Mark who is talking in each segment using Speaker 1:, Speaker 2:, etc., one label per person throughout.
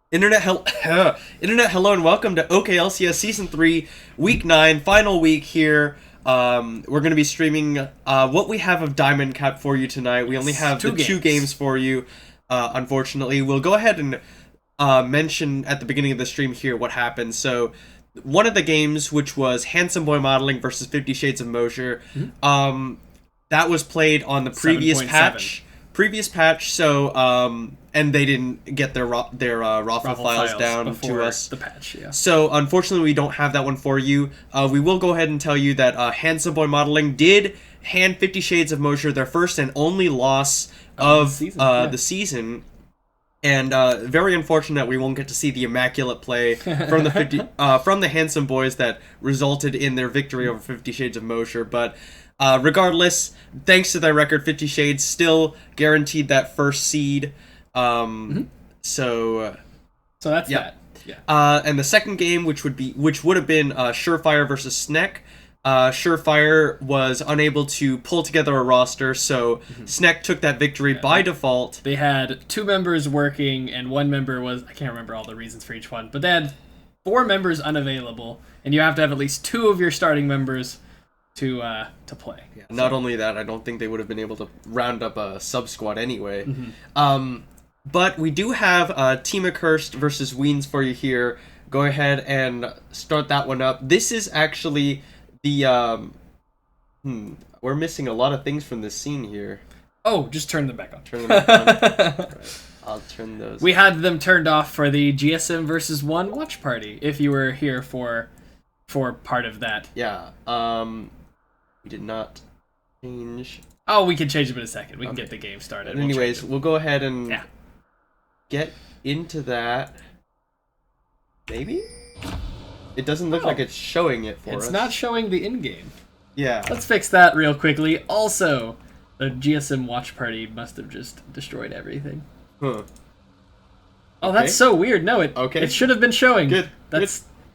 Speaker 1: Internet, hello and welcome to OKLCS Season 3, Week 9, final week here. We're going to be streaming what we have of Diamond Cap for you tonight. We only have two games for you, unfortunately. We'll go ahead and mention at the beginning of the stream here what happened. So, one of the games, which was Handsome Boy Modeling versus 50 Shades of Mosher, that was played on the previous
Speaker 2: 7.7.
Speaker 1: Previous patch, so and they didn't get their raffle files down to us.
Speaker 2: The patch, yeah.
Speaker 1: So unfortunately, we don't have that one for you. We will go ahead and tell you that Handsome Boy Modeling did hand 50 Shades of Mosher their first and only loss of the season. And very unfortunate we won't get to see the immaculate play from the from the Handsome Boys that resulted in their victory over 50 Shades of Mosher, but. Regardless, thanks to their record, 50 Shades still guaranteed that first seed. So
Speaker 2: that's that. Yeah.
Speaker 1: And the second game, which would have been Surefire versus Sneck. Surefire was unable to pull together a roster, so Sneck took that victory by default.
Speaker 2: They had 2 members working, and 1 member was, I can't remember all the reasons for each one, but they had 4 members unavailable, and you have to have at least 2 of your starting members to play.
Speaker 1: Yeah, not only that, I don't think they would have been able to round up a sub squad anyway. But we do have Team Accursed versus WEENs for you here. Go ahead and start that one up. This is actually the we're missing a lot of things from this scene here.
Speaker 2: Oh, just turn them back on.
Speaker 1: Turn them back on. Right. I'll turn those.
Speaker 2: We had them turned off for the GSM versus 1 watch party. If you were here for part of that.
Speaker 1: Yeah. We did not change.
Speaker 2: Oh, we can change them in a second. We can get the game started.
Speaker 1: But anyways, we'll go ahead and get into that. Maybe? It doesn't look like it's showing it for us.
Speaker 2: It's not showing the in-game.
Speaker 1: Yeah.
Speaker 2: Let's fix that real quickly. Also, the GSM watch party must have just destroyed everything.
Speaker 1: Huh.
Speaker 2: Oh, that's so weird. No, it should have been showing.
Speaker 1: Good.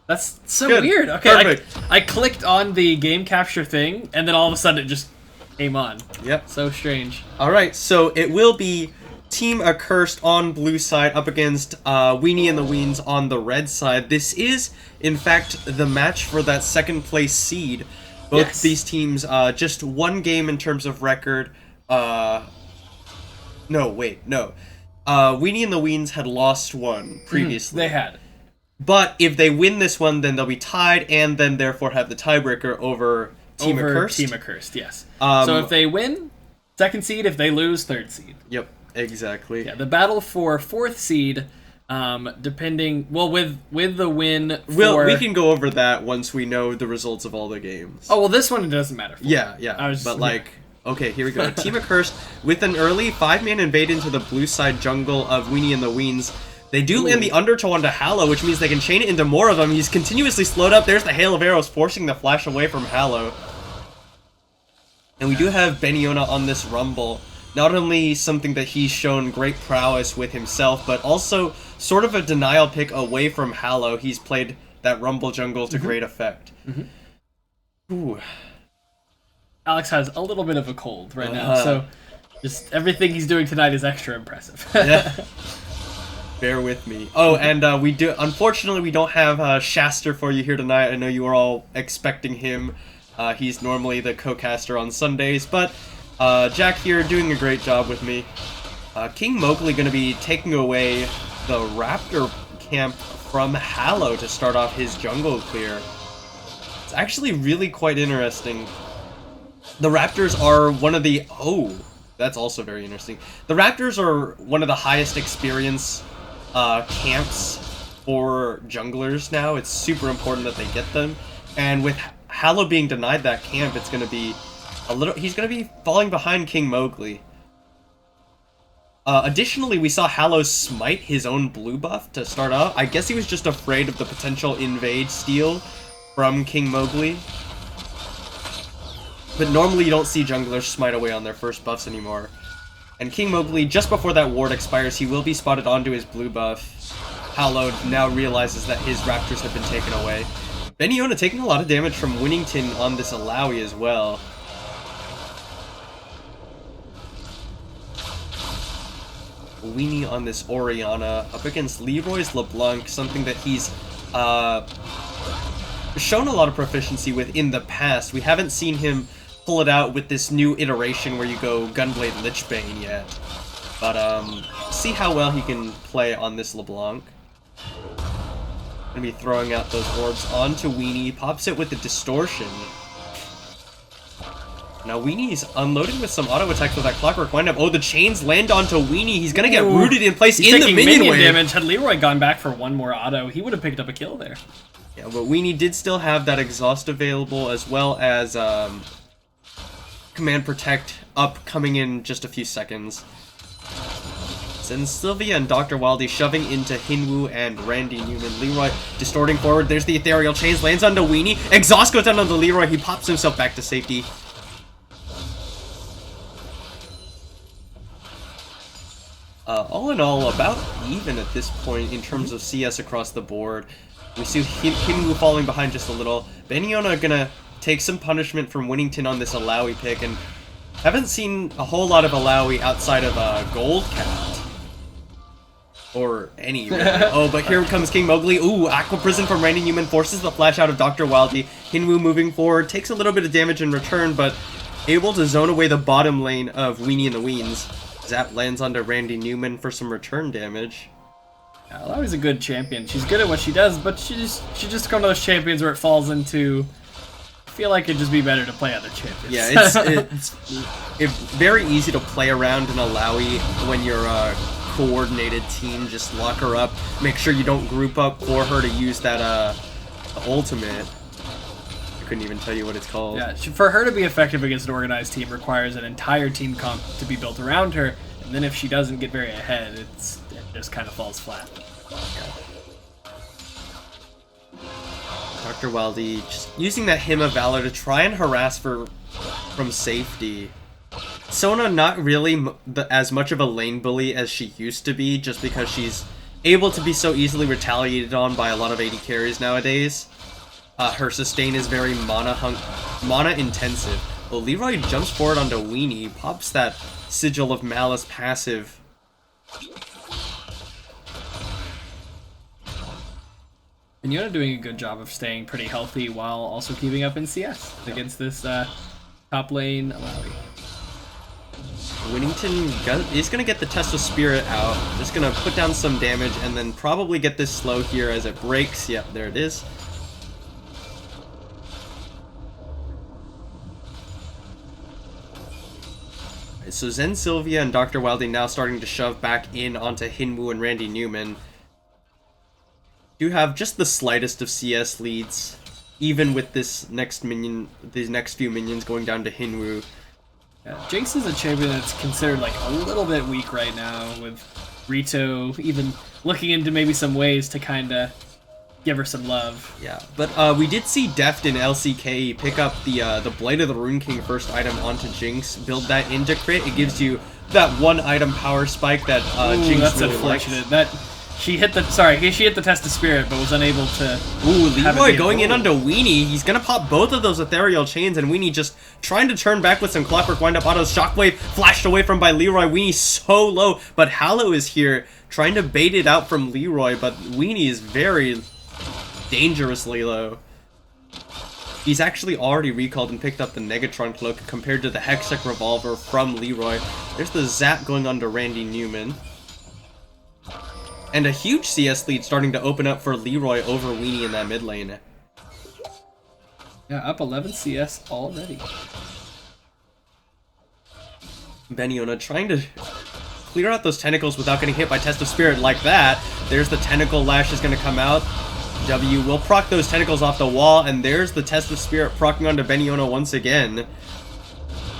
Speaker 2: That's so weird. Okay, I clicked on the game capture thing, and then all of a sudden it just came on.
Speaker 1: Yep.
Speaker 2: So strange.
Speaker 1: Alright, so it will be Team Accursed on blue side up against Weenie and the Weens on the red side. This is, in fact, the match for that second place seed. Both these teams, just one game in terms of record. No. Weenie and the Weens had lost one previously.
Speaker 2: They had.
Speaker 1: But if they win this one, then they'll be tied, and then therefore have the tiebreaker over Team Accursed.
Speaker 2: Team Accursed, yes. So if they win, 2nd seed. If they lose, 3rd seed.
Speaker 1: Yep, exactly.
Speaker 2: Yeah, the battle for 4th seed, depending... Well, with the win for...
Speaker 1: Well, we can go over that once we know the results of all the games.
Speaker 2: Oh, well, this one it doesn't matter for.
Speaker 1: Yeah. Okay, here we go. Team Accursed, with an early 5-man invade into the blue side jungle of Weenie and the Weens. They do land the undertow onto Hallow, which means they can chain it into more of them. He's continuously slowed up. There's the hail of arrows forcing the flash away from Hallow. And we do have Beniona on this Rumble. Not only something that he's shown great prowess with himself, but also sort of a denial pick away from Hallow. He's played that Rumble jungle to great effect. Ooh.
Speaker 2: Alex has a little bit of a cold right now, so just everything he's doing tonight is extra impressive.
Speaker 1: Yeah. Bear with me. Oh, and unfortunately, we don't have Shaster for you here tonight. I know you were all expecting him. He's normally the co-caster on Sundays, but Jack here doing a great job with me. King Mowgli going to be taking away the Raptor camp from Hallow to start off his jungle clear. It's actually really quite interesting. The Raptors are one of the... Oh, that's also very interesting. The Raptors are one of the highest experience camps for junglers now. It's super important that they get them. And with Hallow being denied that camp, it's going to be a little... He's going to be falling behind King Mowgli. Additionally, we saw Hallow smite his own blue buff to start out. I guess he was just afraid of the potential invade steal from King Mowgli. But normally you don't see junglers smite away on their first buffs anymore. And King Mowgli, just before that ward expires, he will be spotted onto his blue buff. Hallow now realizes that his Raptors have been taken away. Beniona taking a lot of damage from Winnington on this Alawi as well. Weenie on this Orianna up against Leroy's LeBlanc, something that he's shown a lot of proficiency with in the past. We haven't seen him pull it out with this new iteration where you go Gunblade Lichbane yet. But see how well he can play on this LeBlanc. Gonna be throwing out those orbs onto Weenie, pops it with the distortion. Now Weenie's unloading with some auto attacks with that clockwork windup. Oh, the chains land onto Weenie. He's gonna get rooted in place in the minion wave.
Speaker 2: Damage. Had Leroy gone back for one more auto, he would have picked up a kill there.
Speaker 1: Yeah, but Weenie did still have that exhaust available, as well as Command Protect up coming in just a few seconds. Then Sylvia and Dr. Wildy shoving into Hinwoo and Randy Newman. Leroy distorting forward. There's the Ethereal Chains. Lands onto Weenie. Exhaust goes down onto Leroy. He pops himself back to safety. All in all, about even at this point in terms of CS across the board. We see Hinwoo falling behind just a little. Beniona gonna take some punishment from Winnington on this Alawi pick, and haven't seen a whole lot of Alawi outside of Gold Cat. Or any, really. Oh, but here comes King Mowgli. Ooh, Aqua Prison from Randy Newman forces the flash out of Dr. Wildy. Hinwoo moving forward, takes a little bit of damage in return, but able to zone away the bottom lane of Weenie and the Weens. Zap lands onto Randy Newman for some return damage.
Speaker 2: Yeah, Alawi's a good champion. She's good at what she does, but she just one of those champions where it falls into... I feel like it'd just be better to play other champions.
Speaker 1: Yeah, it's very easy to play around in Alawi when you're coordinated team. Just lock her up, make sure you don't group up for her to use that ultimate. I couldn't even tell you what it's called.
Speaker 2: Yeah, for her to be effective against an organized team requires an entire team comp to be built around her, and then if she doesn't get very ahead, it just kind of falls flat.
Speaker 1: Dr. Wildy just using that Hymn of Valor to try and harass from safety. Sona not really as much of a lane bully as she used to be, just because she's able to be so easily retaliated on by a lot of AD carries nowadays. Her sustain is very mana intensive. Well, Leroy jumps forward onto Weenie, pops that Sigil of Malice passive.
Speaker 2: And you're doing a good job of staying pretty healthy while also keeping up in CS against this top lane Alawi.
Speaker 1: Winnington is going to get the Test of Spirit out, just going to put down some damage and then probably get this slow here as it breaks. Yep, there it is. Right, so Zen Sylvia and Dr. Wildy now starting to shove back in onto Hinwoo and Randy Newman. Do have just the slightest of CS leads, even with this next minion, these next few minions going down to Hinwoo.
Speaker 2: Yeah, Jinx is a champion that's considered like a little bit weak right now, with Rito even looking into maybe some ways to kind of give her some love.
Speaker 1: Yeah, but we did see Deft in LCK pick up the Blade of the Rune King first item onto Jinx, build that into crit. It gives you that one item power spike that Jinx
Speaker 2: that's
Speaker 1: really
Speaker 2: unfortunate.
Speaker 1: likes.
Speaker 2: She hit the Test of Spirit, but was unable to.
Speaker 1: Ooh, Leroy going in onto Weenie. He's gonna pop both of those Ethereal Chains, and Weenie just trying to turn back with some Clockwork Wind-Up autos. Shockwave flashed away from by Leroy. Weenie so low, but Hallow is here trying to bait it out from Leroy, but Weenie is very dangerously low. He's actually already recalled and picked up the Negatron Cloak compared to the Hextech Revolver from Leroy. There's the Zap going on to Randy Newman. And a huge CS lead starting to open up for Leroy over Weenie in that mid lane.
Speaker 2: Yeah, up 11 CS already.
Speaker 1: Beniona trying to clear out those tentacles without getting hit by Test of Spirit like that. There's the Tentacle Lash is going to come out. W will proc those tentacles off the wall, and there's the Test of Spirit procking onto Beniona once again.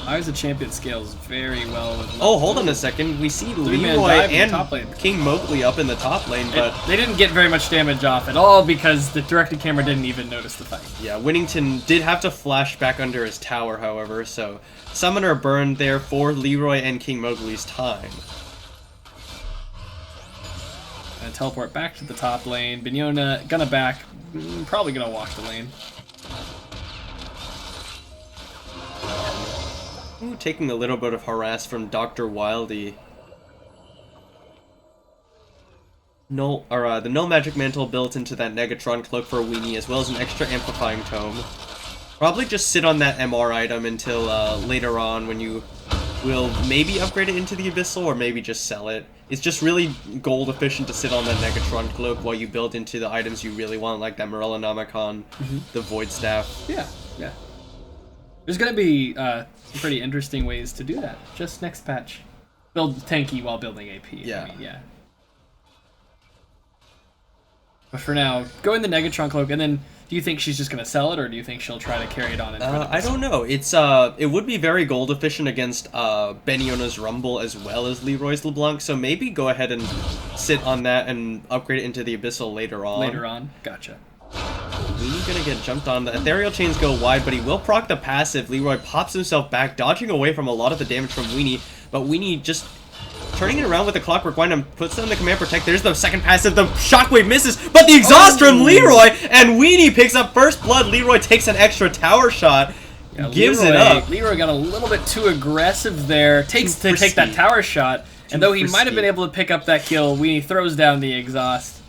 Speaker 2: I was a champion scales very well with
Speaker 1: Oh, hold on a second. We see Leroy and King Mowgli up in the top lane, but
Speaker 2: they didn't get very much damage off at all because the directed camera didn't even notice the fight.
Speaker 1: Yeah, Winnington did have to flash back under his tower, however, so Summoner burned there for Leroy and King Mowgli's time.
Speaker 2: Gonna teleport back to the top lane. Beniona gonna back, probably gonna walk the lane.
Speaker 1: Ooh, taking a little bit of harass from Dr. Wildy. the null magic mantle built into that Negatron cloak for Weenie, as well as an extra amplifying tome. Probably just sit on that MR item until later on when you will maybe upgrade it into the Abyssal, or maybe just sell it. It's just really gold efficient to sit on that Negatron cloak while you build into the items you really want, like that Morellonomicon, the Void Staff.
Speaker 2: Yeah, yeah. There's gonna be some pretty interesting ways to do that. Just next patch. Build tanky while building AP.
Speaker 1: Yeah.
Speaker 2: I mean, yeah. But for now, go in the Negatron cloak, and then do you think she's just gonna sell it, or do you think she'll try to carry it on?
Speaker 1: I don't know. It's it would be very gold efficient against Beniona's Rumble as well as Leroy's LeBlanc, so maybe go ahead and sit on that and upgrade it into the Abyssal later on.
Speaker 2: Later on, gotcha.
Speaker 1: Weenie gonna get jumped on. The ethereal chains go wide, but he will proc the passive. Leroy pops himself back, dodging away from a lot of the damage from Weenie, but Weenie just turning it around with the Clockwork Wind and puts down the Command Protect. There's the second passive. The Shockwave misses, but the exhaust from Leroy, and Weenie picks up first blood. Leroy takes an extra tower shot, gives it up.
Speaker 2: Leroy got a little bit too aggressive there. Takes to take that tower shot, and though he might have been able to pick up that kill, Weenie throws down the exhaust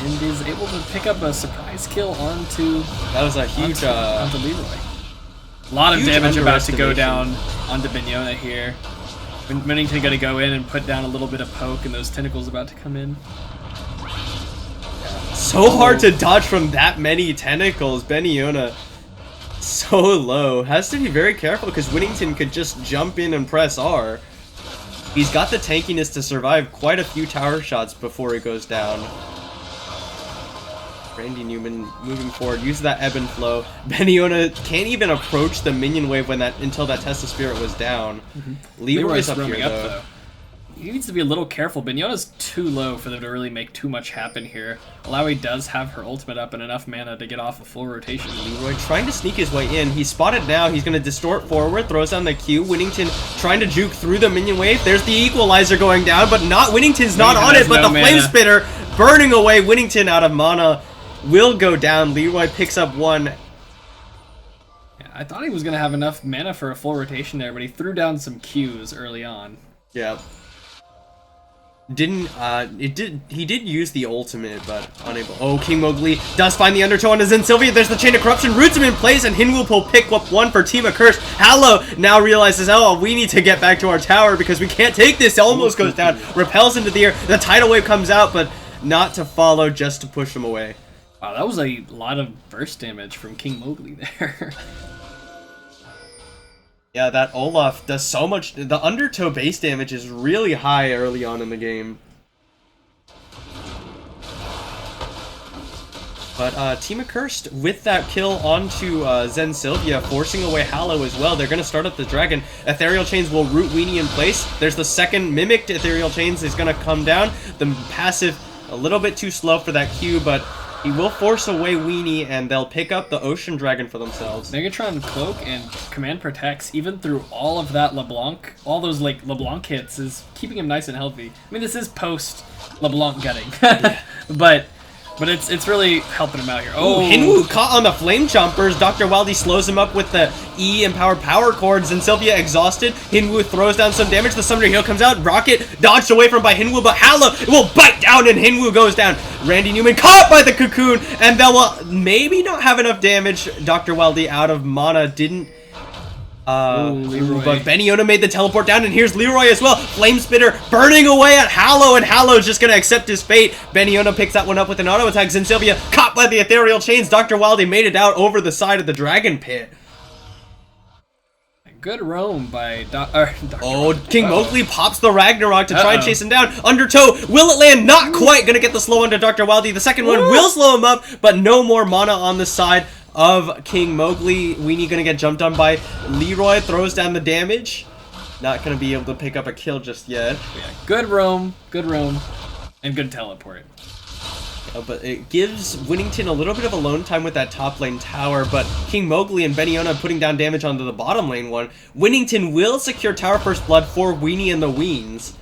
Speaker 2: and is able to pick up a surprise kill onto.
Speaker 1: That was a huge
Speaker 2: onto Leroy. A lot of damage about to go down onto Beniona here. Winnington gonna go in and put down a little bit of poke, and those tentacles about to come in.
Speaker 1: So hard to dodge from that many tentacles. Beniona so low. Has to be very careful because Winnington could just jump in and press R. He's got the tankiness to survive quite a few tower shots before he goes down. Randy Newman moving forward, uses that ebb and flow. Beniona can't even approach the minion wave until that Test of Spirit was down. Leroy's up here though.
Speaker 2: He needs to be a little careful. Beniona's too low for them to really make too much happen here. Alawi does have her ultimate up and enough mana to get off a full rotation.
Speaker 1: Leroy trying to sneak his way in. He's spotted now. He's going to distort forward, throws down the Q. Winnington trying to juke through the minion wave. There's the equalizer going down, but not Winnington's not on it, but the Flame Spitter burning away. Winnington out of mana will go down. Leroy picks up one.
Speaker 2: Yeah, I thought he was going to have enough mana for a full rotation there, but he threw down some Qs early on.
Speaker 1: Yeah. He did use the ultimate, but unable. Oh, King Mowgli does find the undertow on his Sylvia. There's the Chain of Corruption, roots him in place, and Hinwoo will pick up one for Team Accursed. Hallow now realizes, oh, we need to get back to our tower because we can't take this. It almost goes down, repels into the air. The tidal wave comes out, but not to follow, just to push him away.
Speaker 2: Wow, that was a lot of burst damage from King Mowgli there.
Speaker 1: Yeah, that Olaf does so much. The undertow base damage is really high early on in the game. But Team Accursed, with that kill onto Zen Sylvia, forcing away Hallow as well. They're going to start up the dragon. Ethereal Chains will root Weenie in place. There's the second Mimicked Ethereal Chains is going to come down. The passive, a little bit too slow for that Q, but he will force away Weenie, and they'll pick up the Ocean Dragon for themselves.
Speaker 2: Megatron Cloak and Command Protects, even through all of that LeBlanc, all those like LeBlanc hits, is keeping him nice and healthy. I mean, this is post LeBlanc gutting, but it's really helping him out here. Oh,
Speaker 1: Hinwoo caught on the Flame Jumpers. Dr. Wildy slows him up with the E empowered power chords, and Sylvia exhausted. Hinwoo throws down some damage. The Summoner Heal comes out. Rocket dodged away from by Hinwoo, but Hallow will bite down, and Hinwoo goes down. Randy Newman caught by the Cocoon, and they will maybe not have enough damage. Dr. Wildy out of mana, didn't. But Beniona made the teleport down, and here's Leroy as well. Flame Spitter burning away at Hallow, and Hallow's just gonna accept his fate. Beniona picks that one up with an auto attack. Sylvia caught by the Ethereal Chains. Dr. Wildy made it out over the side of the Dragon Pit.
Speaker 2: Good roam by Dr.
Speaker 1: Oh, King Mowgli pops the Ragnarok to try and chase him down. Undertow, will it land? Not quite. Gonna get the slow onto Dr. Wildy. The second one will slow him up, but no more mana on the side of King Mowgli. Weenie gonna get jumped on by Leroy. Throws down the damage. Not gonna be able to pick up a kill just yet.
Speaker 2: Yeah, good roam, and good teleport.
Speaker 1: But it gives Winnington a little bit of alone time with that top lane tower, but King Mowgli and Beniona putting down damage onto the bottom lane one. Winnington will secure tower first blood for Weenie and the Weens.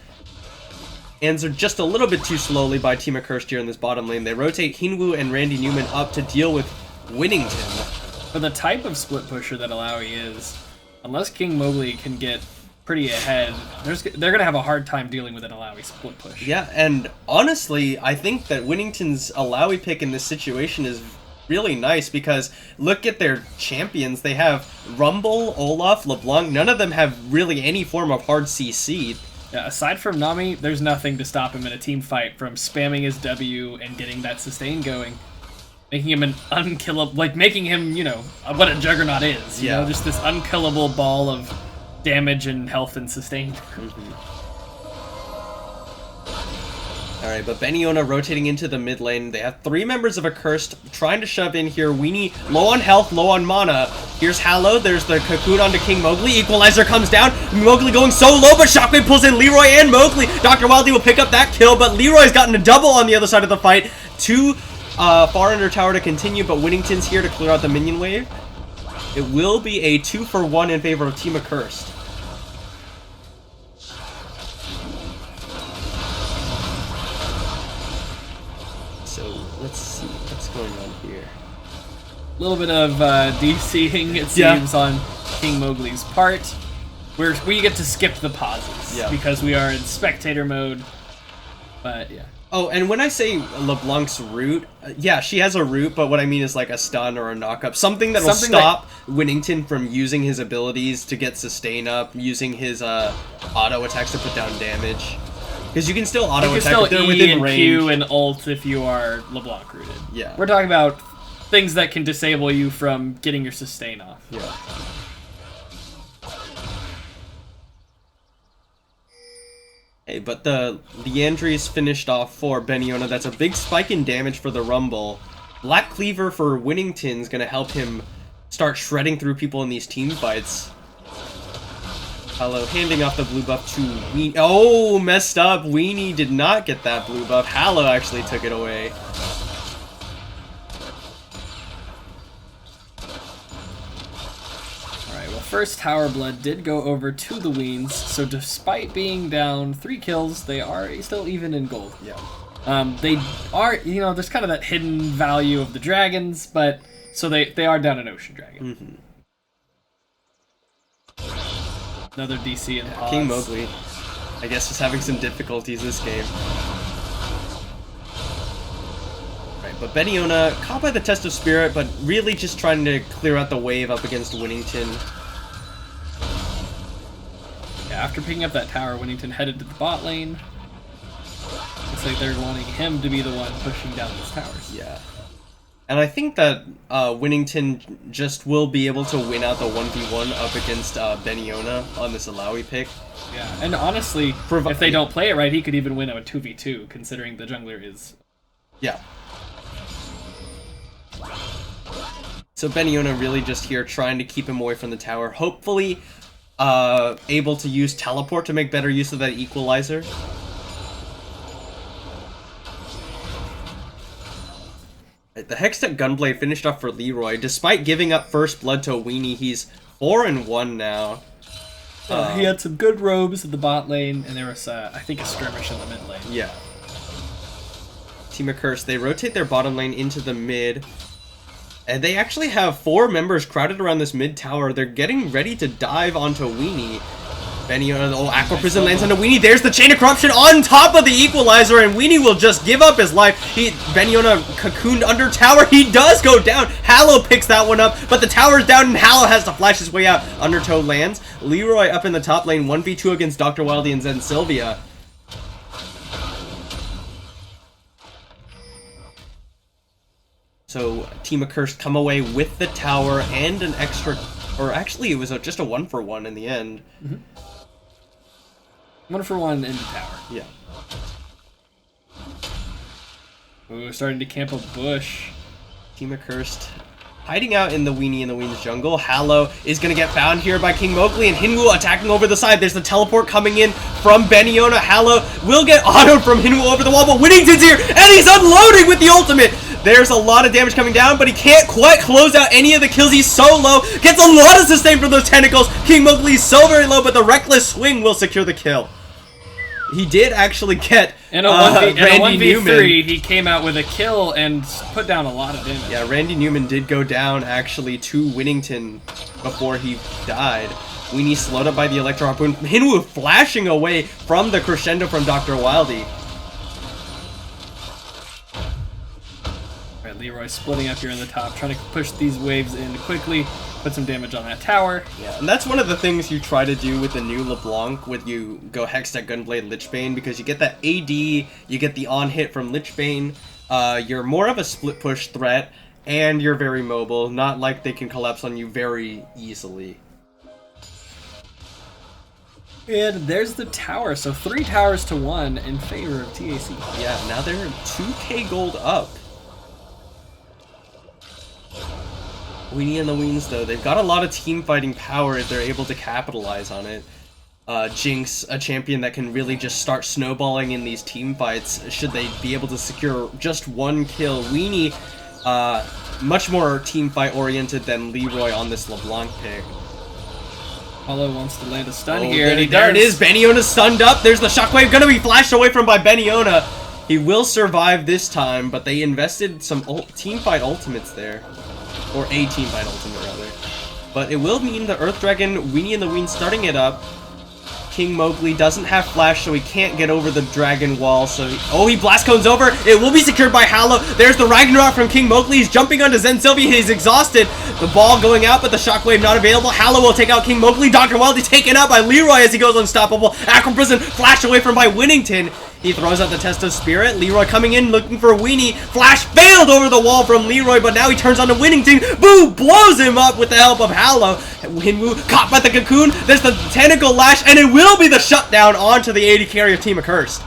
Speaker 1: Answer just a little bit too slowly by Team Accursed here in this bottom lane. They rotate Hinwoo and Randy Newman up to deal with Winnington.
Speaker 2: For the type of split pusher that Alawi is, unless King Mowgli can get pretty ahead. They're gonna have a hard time dealing with an Alawi split push.
Speaker 1: Yeah, and honestly, I think that Winnington's Alawi pick in this situation is really nice because look at their champions. They have Rumble, Olaf, LeBlanc. None of them have really any form of hard CC.
Speaker 2: Yeah, aside from Nami, there's nothing to stop him in a team fight from spamming his W and getting that sustain going. Making him an unkillable, like making him, you know, what a Juggernaut is. You know, just this unkillable ball of damage and health and sustain.
Speaker 1: Alright, but Beniona rotating into the mid lane. They have 3 members of Accursed trying to shove in here. Weenie low on health, low on mana. Here's Hallow. There's the Cocoon onto King Mowgli. Equalizer comes down. Mowgli going so low, but Shockwave pulls in Leroy and Mowgli. Dr. Wildly will pick up that kill, but Leroy's gotten a double on the other side of the fight. 2 far under tower to continue, but Winnington's here to clear out the minion wave. It will be a 2-for-1 in favor of Team Accursed. Let's see what's going on here.
Speaker 2: A little bit of DCing, it seems, on King Mowgli's part. We get to skip the pauses because we are in spectator mode. But yeah.
Speaker 1: Oh, and when I say LeBlanc's root, yeah, she has a root, but what I mean is like a stun or a knock-up. Something that will stop Winnington from using his abilities to get sustain up, using his auto attacks to put down damage. Because you can still auto attack if they're within range.
Speaker 2: Q and ult if you are LeBlanc rooted.
Speaker 1: Yeah.
Speaker 2: We're talking about things that can disable you from getting your sustain off.
Speaker 1: Yeah. Hey, but the Leandry's finished off for Beniona. That's a big spike in damage for the Rumble. Black Cleaver for Winnington's gonna help him start shredding through people in these team fights. Hello, handing off the blue buff to Weenie. Oh, messed up. Weenie did not get that blue buff. Hallow actually took it away.
Speaker 2: Alright, well, first Tower Blood did go over to the Weens, so despite being down 3 kills, they are still even in gold.
Speaker 1: Yeah.
Speaker 2: They are, you know, there's kind of that hidden value of the dragons, but so they are down an Ocean Dragon. Another DC and pause.
Speaker 1: King Mowgli, I guess, is having some difficulties this game. Right, but Beniona caught by the Test of Spirit, but really just trying to clear out the wave up against Winnington.
Speaker 2: Yeah, after picking up that tower, Winnington headed to the bot lane. Looks like they're wanting him to be the one pushing down these towers.
Speaker 1: Yeah. And I think that Winnington just will be able to win out the 1v1 up against Beniona on this Alawi pick.
Speaker 2: Yeah, and honestly, if they don't play it right, he could even win a 2v2, considering the jungler is...
Speaker 1: Yeah. So Beniona really just here trying to keep him away from the tower. Hopefully able to use teleport to make better use of that equalizer. The Hextech Gunblade finished off for Leroy. Despite giving up first blood to Weenie, he's 4-1 now.
Speaker 2: He had some good robes in the bot lane, and there was, I think, a skirmish in the mid lane.
Speaker 1: Yeah. Team Accursed, they rotate their bottom lane into the mid. And they actually have 4 members crowded around this mid tower. They're getting ready to dive onto Weenie. Beniona, oh, Aqua Prison lands onto Weenie. There's the Chain of Corruption on top of the equalizer, and Weenie will just give up his life. Beniona cocooned under tower. He does go down. Hallow picks that one up, but the tower's down, and Hallow has to flash his way out. Undertow lands. Leroy up in the top lane, 1v2 against Dr. Wildly and Zen Sylvia. So, Team Accursed come away with the tower and an extra... Or actually, it was just a 1-for-1 in the end.
Speaker 2: 1-for-1 in the tower.
Speaker 1: Yeah.
Speaker 2: Ooh, starting to camp a bush.
Speaker 1: Team Accursed hiding out in the Weenie and the Ween's jungle. Hallow is going to get found here by King Mowgli, and Hinwoo attacking over the side. There's the teleport coming in from Beniona. Hallow will get autoed from Hinwoo over the wall, but Winnington's here, and he's unloading with the ultimate. There's a lot of damage coming down, but he can't quite close out any of the kills. He's so low. Gets a lot of sustain from those tentacles. King Mowgli's so very low, but the reckless swing will secure the kill. He did actually get
Speaker 2: in a 1v3, he came out with a kill and put down a lot of damage.
Speaker 1: Yeah, Randy Newman did go down actually to Winnington before he died. Weenie slowed up by the Electro Harpoon. Hinwoo flashing away from the crescendo from Dr. Wildy.
Speaker 2: Alright, Leroy splitting up here in the top, trying to push these waves in quickly, put some damage on that tower.
Speaker 1: Yeah, and that's one of the things you try to do with the new LeBlanc, with you go Hextech Gunblade Lichbane, because you get that AD, you get the on-hit from Lichbane, you're more of a split push threat, and you're very mobile, not like they can collapse on you very easily.
Speaker 2: And there's the tower, so 3 towers to 1 in favor of TAC.
Speaker 1: Yeah, now they're 2k gold up. Weenie and the Weens, though, they've got a lot of team fighting power if they're able to capitalize on it. Jinx, a champion that can really just start snowballing in these team fights, should they be able to secure just 1 kill. Weenie, much more team fight oriented than Leroy on this LeBlanc pick.
Speaker 2: Hollow wants to land a stun here.
Speaker 1: There it is. Beniona's stunned up. There's the shockwave. Gonna be flashed away from by Beniona. He will survive this time, but they invested some team fight ultimates there. Or a team fight ultimate, rather. But it will mean the Earth Dragon, Weenie and the Ween starting it up. King Mowgli doesn't have flash, so he can't get over the dragon wall. So he blast cones over. It will be secured by Hallow. There's the Ragnarok from King Mowgli. He's jumping onto Zen Sylvia. He's exhausted. The ball going out, but the shockwave not available. Hallow will take out King Mowgli. Dr. Wildy taken out by Leroy as he goes unstoppable. Aqua Prison flash away from by Winnington. He throws out the Test of Spirit. Leroy coming in looking for Weenie. Flash failed over the wall from Leroy, but now he turns on to Winnington. Boo! Blows him up with the help of Hallow. Hinwoo caught by the Cocoon. There's the Tentacle Lash, and it will be the shutdown onto the AD carry of Team Accursed.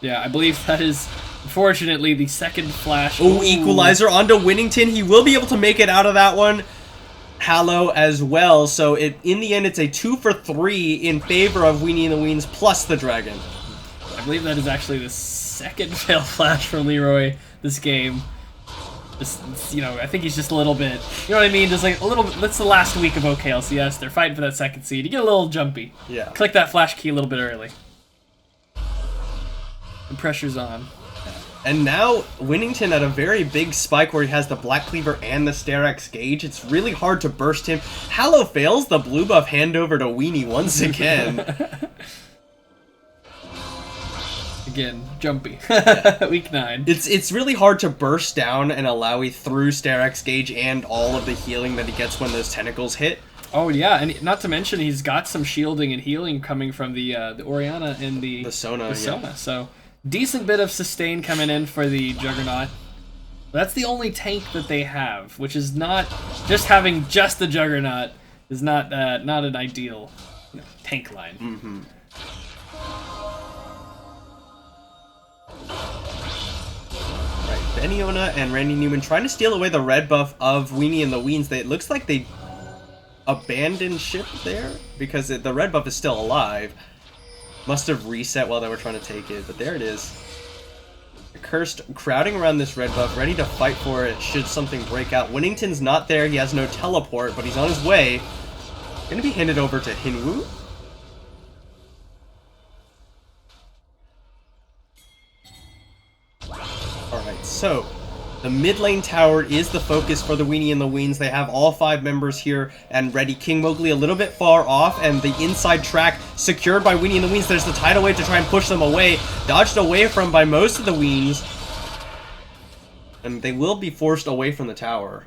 Speaker 2: Yeah, I believe that is, unfortunately, the second flash.
Speaker 1: Oh, Equalizer onto Winnington. He will be able to make it out of that one. Hallow as well, so in the end it's a 2 for 3 in favor of Weenie and the Weens plus the dragon.
Speaker 2: I believe that is actually the second fail flash for Leroy this game. Just, I think he's just a little bit, you know what I mean, just like a little bit. That's the last week of OKLCS, they're fighting for that second seed. You get a little jumpy.
Speaker 1: Yeah.
Speaker 2: Click that flash key a little bit early. The pressure's on.
Speaker 1: And now, Winnington at a very big spike where he has the Black Cleaver and the Sterex Gauge. It's really hard to burst him. Hallow fails the blue buff handover to Weenie once again.
Speaker 2: Again, jumpy. Week 9.
Speaker 1: It's really hard to burst down and Alawi through Sterex Gauge and all of the healing that he gets when those tentacles hit.
Speaker 2: Oh yeah, and not to mention he's got some shielding and healing coming from the Orianna and the
Speaker 1: Sona.
Speaker 2: Yeah. So decent bit of sustain coming in for the Juggernaut. That's the only tank that they have, which is not just having just the Juggernaut is not an ideal tank line.
Speaker 1: Mm-hmm. Right, Beniona and Randy Newman trying to steal away the red buff of Weenie and the Weens. It looks like they abandoned ship there because the red buff is still alive. Must have reset while they were trying to take it, but there it is. Cursed crowding around this red buff, ready to fight for it should something break out. Winnington's not there, he has no teleport, but he's on his way. Gonna be handed over to Hinwoo. Alright, so the mid lane tower is the focus for the Weenie and the Weens. They have all 5 members here and ready. King Mowgli a little bit far off, and the inside track secured by Weenie and the Weens. There's the tidal wave to try and push them away. Dodged away from by most of the Weens. And they will be forced away from the tower.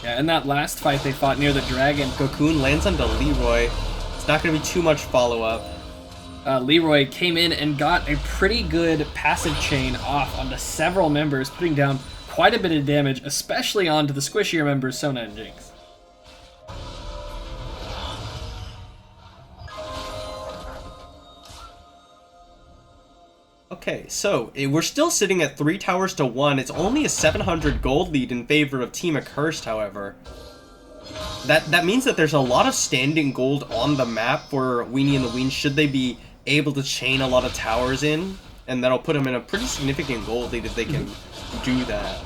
Speaker 2: Yeah, in that last fight they fought near the dragon,
Speaker 1: Cocoon lands onto Leroy. It's not going to be too much follow-up.
Speaker 2: Leroy came in and got a pretty good passive chain off onto several members, putting down quite a bit of damage, especially onto the squishier members, Sona and Jinx.
Speaker 1: Okay, so we're still sitting at 3 towers to 1. It's only a 700 gold lead in favor of Team Accursed, however. That means that there's a lot of standing gold on the map for Weenie and the Weens should they be able to chain a lot of towers in, and that'll put them in a pretty significant gold lead if they can do that.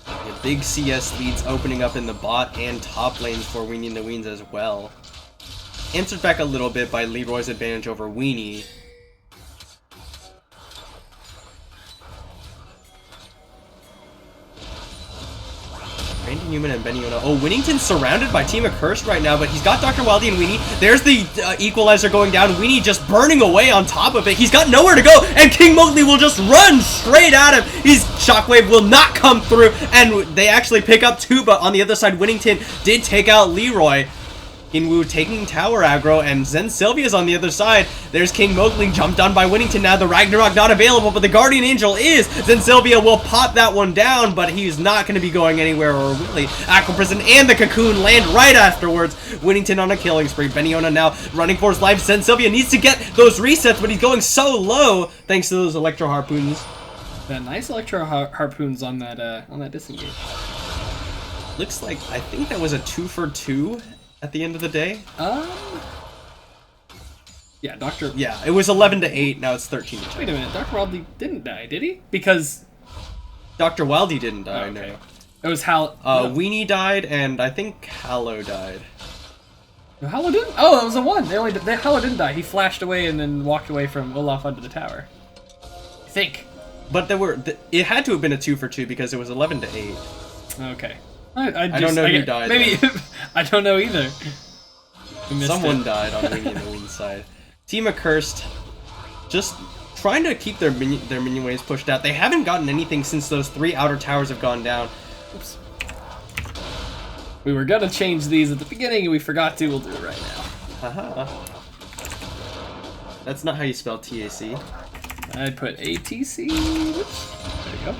Speaker 1: Yeah, big CS leads opening up in the bot and top lanes for Weenie and the Weens as well. Answered back a little bit by Leroy's advantage over Weenie. Randy Newman and Beniona. Oh, Winnington's surrounded by Team Accursed right now, but he's got Dr. Wildy and Weenie. There's the equalizer going down. Weenie just burning away on top of it. He's got nowhere to go, and King Mowgli will just run straight at him. Shockwave will not come through, and they actually pick up 2, but on the other side, Winnington did take out Leroy. Hinwoo taking tower aggro, and Zen Sylvia's on the other side. There's King Mowgli jumped on by Winnington. Now the Ragnarok not available, but the Guardian Angel is. Zen Sylvia will pop that one down, but he's not going to be going anywhere, or really. Aqua Prison and the Cocoon land right afterwards. Winnington on a killing spree. Beniona now running for his life. Zen Sylvia needs to get those resets, but he's going so low thanks to those Electro Harpoons.
Speaker 2: Yeah, nice Electro Harpoons on that disengage.
Speaker 1: Looks like, I think that was a 2 for 2. At the end of the day?
Speaker 2: Yeah, Dr.
Speaker 1: Yeah, it was 11 to 8, now it's 13 to 10.
Speaker 2: Wait a minute, Dr. Wildy didn't die, did he? Because...
Speaker 1: Dr. Wildy didn't die,
Speaker 2: okay.
Speaker 1: no.
Speaker 2: It was Hal...
Speaker 1: Weenie died, and I think Hallow died.
Speaker 2: No, Hallow didn't? Oh, it was a 1. Hallow didn't die. He flashed away and then walked away from Olaf under the tower. I think.
Speaker 1: But it had to have been a 2 for 2 because it was 11 to 8.
Speaker 2: Okay.
Speaker 1: I don't know who died.
Speaker 2: Maybe I don't know either.
Speaker 1: Someone died on Weenie and the Ween side. Team Accursed just trying to keep their minion waves pushed out. They haven't gotten anything since those 3 outer towers have gone down.
Speaker 2: Oops. We were gonna change these at the beginning and we forgot to. We'll do it right now.
Speaker 1: That's not how you spell TAC.
Speaker 2: I put ATC. Whoops. There you go.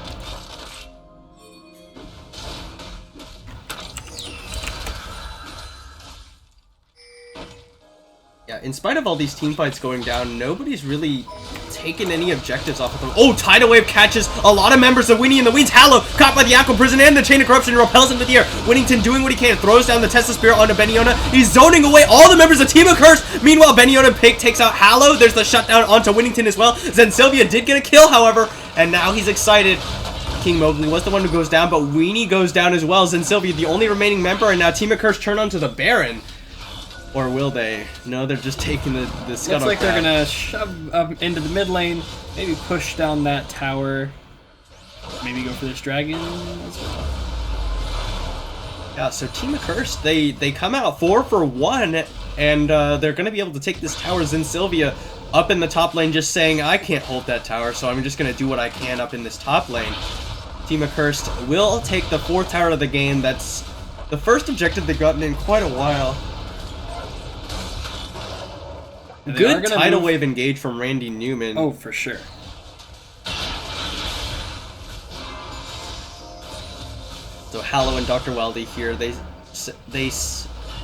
Speaker 1: Yeah, in spite of all these team fights going down, nobody's really taken any objectives off of them. Oh, Tidal Wave catches a lot of members of Weenie and the Weens. Hallow caught by the Aqua Prison and the Chain of Corruption repels him to the air. Winnington doing what he can, throws down the Tesla Spirit onto Beniona. He's zoning away all the members of Team Accursed. Meanwhile, Beniona takes out Hallow. There's the shutdown onto Winnington as well. Zen Sylvia did get a kill, however, and now he's excited. King Mowgli was the one who goes down, but Weenie goes down as well. Zen Sylvia, the only remaining member, and now Team Accursed turn onto the Baron. Or will they? No, they're just taking the scuttle.
Speaker 2: Looks like they're gonna shove up into the mid lane, maybe push down that tower, maybe go for this dragon as well.
Speaker 1: Yeah, so Team Accursed, they come out 4 for 1, and they're gonna be able to take this tower. Zen Sylvia up in the top lane just saying, I can't hold that tower, so I'm just gonna do what I can up in this top lane. Team Accursed will take the 4th tower of the game. That's the first objective they've gotten in quite a while. Good Tidal Wave engage from Randy Newman.
Speaker 2: Oh, for sure.
Speaker 1: So Hallow and Dr. Wildy here, they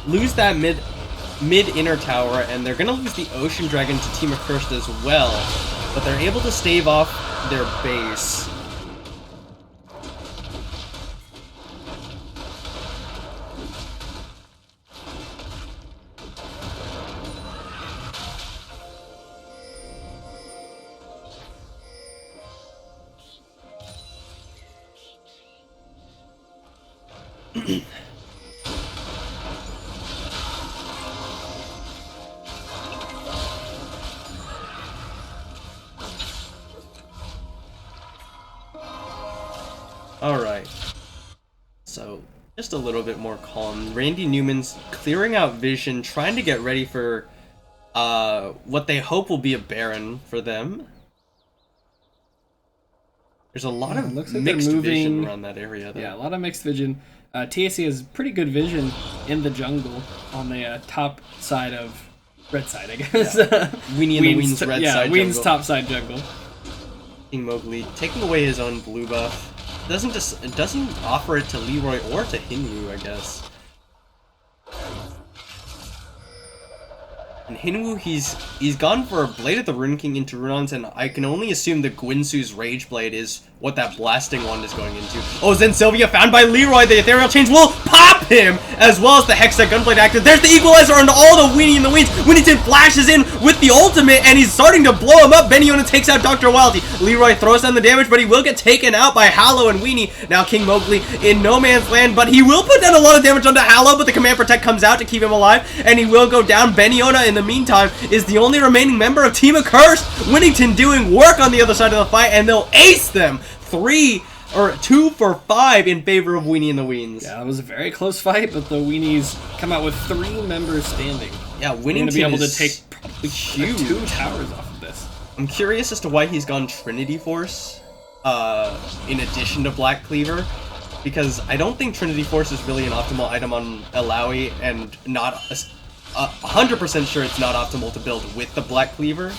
Speaker 1: lose that mid inner tower, and they're gonna lose the Ocean Dragon to Team Accursed as well, but they're able to stave off their base. Alright, so just a little bit more calm. Randy Newman's clearing out vision, trying to get ready for what they hope will be a Baron for them. There's a lot of mixed vision around that area, though.
Speaker 2: Yeah, a lot of mixed vision. TAC has pretty good vision in the jungle on the top side of red side, I guess.
Speaker 1: Yeah. Weenie and the Ween's red side jungle.
Speaker 2: Ween's top side jungle.
Speaker 1: King Mowgli taking away his own blue buff. It doesn't offer it to Leroy or to Hinwoo, I guess. And Hinwoo, he's gone for a Blade of the Rune King into Runons, and I can only assume that Gwinsu's Rage Blade is what that blasting one is going into. Oh, Zen Sylvia found by Leroy. The Ethereal Chains will pop him, as well as the Hexa Gunblade active. There's the Equalizer onto all the Weenie and the Weens. Winnington flashes in with the ultimate, and he's starting to blow him up. Beniona takes out Dr. Wildy. Leroy throws down the damage, but he will get taken out by Hallow and Weenie. Now King Mowgli in no man's land, but he will put down a lot of damage onto Hallow, but the Command Protect comes out to keep him alive, and he will go down. Beniona, in the meantime, is the only remaining member of Team Accursed. Winnington doing work on the other side of the fight, and they'll ace them. 3 or 2 for 5 in favor of Weenie and the Weens.
Speaker 2: Yeah, it was a very close fight, but the Weenies come out with 3 members standing.
Speaker 1: Yeah,
Speaker 2: They're
Speaker 1: winning
Speaker 2: going to be
Speaker 1: team
Speaker 2: able to
Speaker 1: is
Speaker 2: take probably
Speaker 1: huge.
Speaker 2: 2 towers off of this.
Speaker 1: I'm curious as to why he's gone Trinity Force in addition to Black Cleaver, because I don't think Trinity Force is really an optimal item on Alawi, and not 100% sure it's not optimal to build with the Black Cleaver.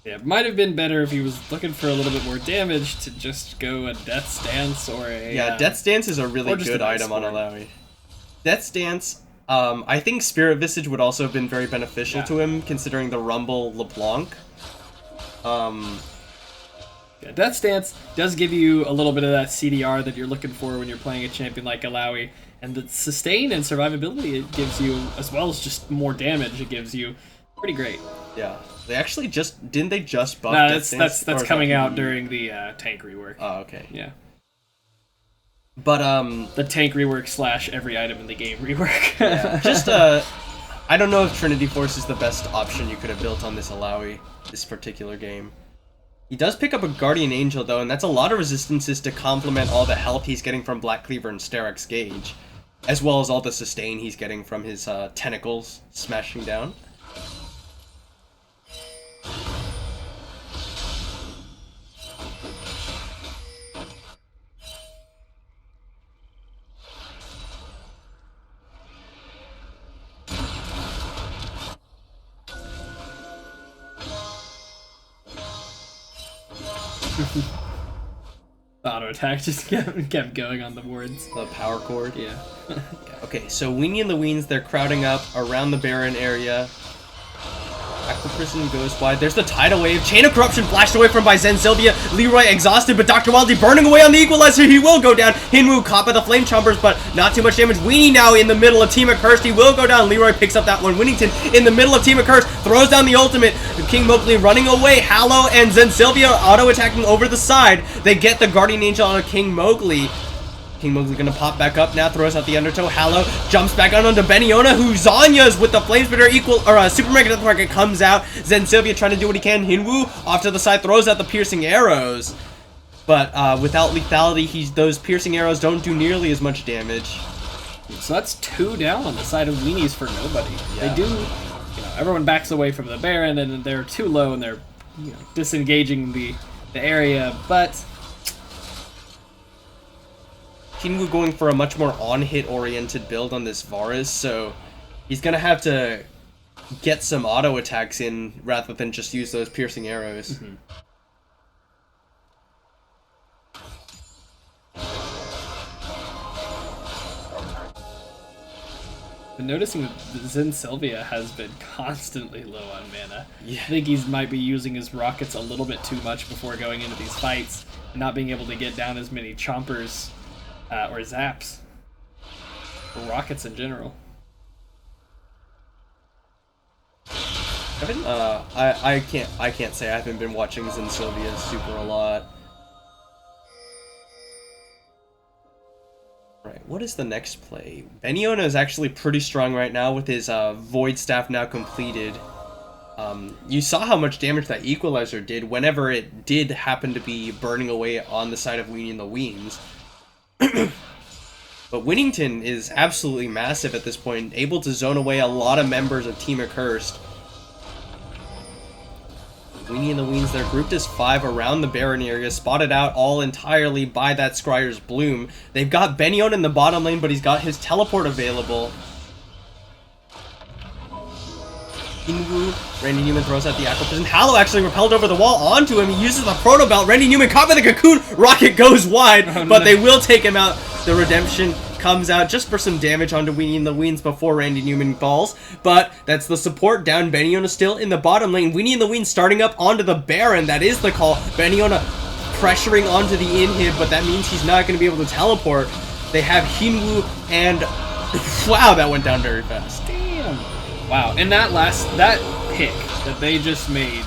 Speaker 2: Yeah, it might have been better if he was looking for a little bit more damage to just go a Death's Dance or a...
Speaker 1: Yeah, Death's Dance is a really good item on Alawi. Death's Dance, I think Spirit Visage would also have been very beneficial to him, considering the Rumble LeBlanc.
Speaker 2: Yeah, Death's Dance does give you a little bit of that CDR that you're looking for when you're playing a champion like Alawi, and the sustain and survivability it gives you, as well as just more damage it gives you, pretty great.
Speaker 1: Yeah, they actually didn't they just buff
Speaker 2: Death's
Speaker 1: Dance?
Speaker 2: That's coming out during the tank rework.
Speaker 1: Oh, okay.
Speaker 2: Yeah.
Speaker 1: But
Speaker 2: the tank rework / every item in the game rework.
Speaker 1: Yeah, just I don't know if Trinity Force is the best option you could have built on this Alawi, this particular game. He does pick up a Guardian Angel though, and that's a lot of resistances to complement all the health he's getting from Black Cleaver and Sterak's Gauge, as well as all the sustain he's getting from his tentacles smashing down.
Speaker 2: The auto attack just kept going on the boards.
Speaker 1: The power cord.
Speaker 2: Yeah.
Speaker 1: Okay, so Weenie and the Weens, they're crowding up around the Baron area. Aqua Prison goes wide. There's the Tidal Wave. Chain of Corruption flashed away from by Zen Sylvia. Leroy exhausted, but Dr. Wildly burning away on the Equalizer. He will go down. Hinwoo caught by the Flame Chompers, but not too much damage. Weenie now in the middle of Team Accursed. He will go down. Leroy picks up that one. Winnington in the middle of Team Accursed. Throws down the ultimate. King Mowgli running away. Hallow and Zen Sylvia auto-attacking over the side. They get the Guardian Angel on King Mowgli. King Mowgli gonna pop back up now, throws out the Undertow. Hallow jumps back out onto Beniona, who Zanya's with the Flame Spitter Super Mega Death Market comes out. Zen Sylvia trying to do what he can. Hinwoo off to the side, throws out the piercing arrows. But without lethality, those piercing arrows don't do nearly as much damage.
Speaker 2: So that's 2 down on the side of Weenies for nobody.
Speaker 1: Yeah.
Speaker 2: They do, everyone backs away from the Baron, and they're too low, and they're disengaging the area, but...
Speaker 1: Hinwoo going for a much more on-hit oriented build on this Varus, so he's gonna have to get some auto attacks in rather than just use those piercing arrows.
Speaker 2: Mm-hmm. Been noticing that Zen Sylvia has been constantly low on mana.
Speaker 1: Yeah.
Speaker 2: I think he might be using his rockets a little bit too much before going into these fights, and not being able to get down as many chompers or zaps, or rockets in general.
Speaker 1: I can't say I haven't been watching Zen Sylvia super a lot. Right, what is the next play? Beniona is actually pretty strong right now with his Void Staff now completed. You saw how much damage that Equalizer did whenever it did happen to be burning away on the side of Weenie and the Weens. But Winnington is absolutely massive at this point, able to zone away a lot of members of Team Accursed. Weenie and the Weens, they're grouped as 5 around the Baron area, spotted out all entirely by that Scryer's Bloom. They've got Benion in the bottom lane, but he's got his teleport available. Hinwoo, Randy Newman throws out the Aqua Prison. Hallow actually repelled over the wall onto him. He uses the Proto Belt. Randy Newman caught by the Cocoon. Rocket goes wide, but they will take him out. The Redemption comes out just for some damage onto Weenie and the Weens before Randy Newman falls. But that's the support down. Beniona still in the bottom lane. Weenie and the Weens starting up onto the Baron. That is the call. Beniona pressuring onto the inhib, but that means he's not going to be able to teleport. They have Hinwoo and... wow, that went down very fast.
Speaker 2: Damn. Wow, and that pick that they just made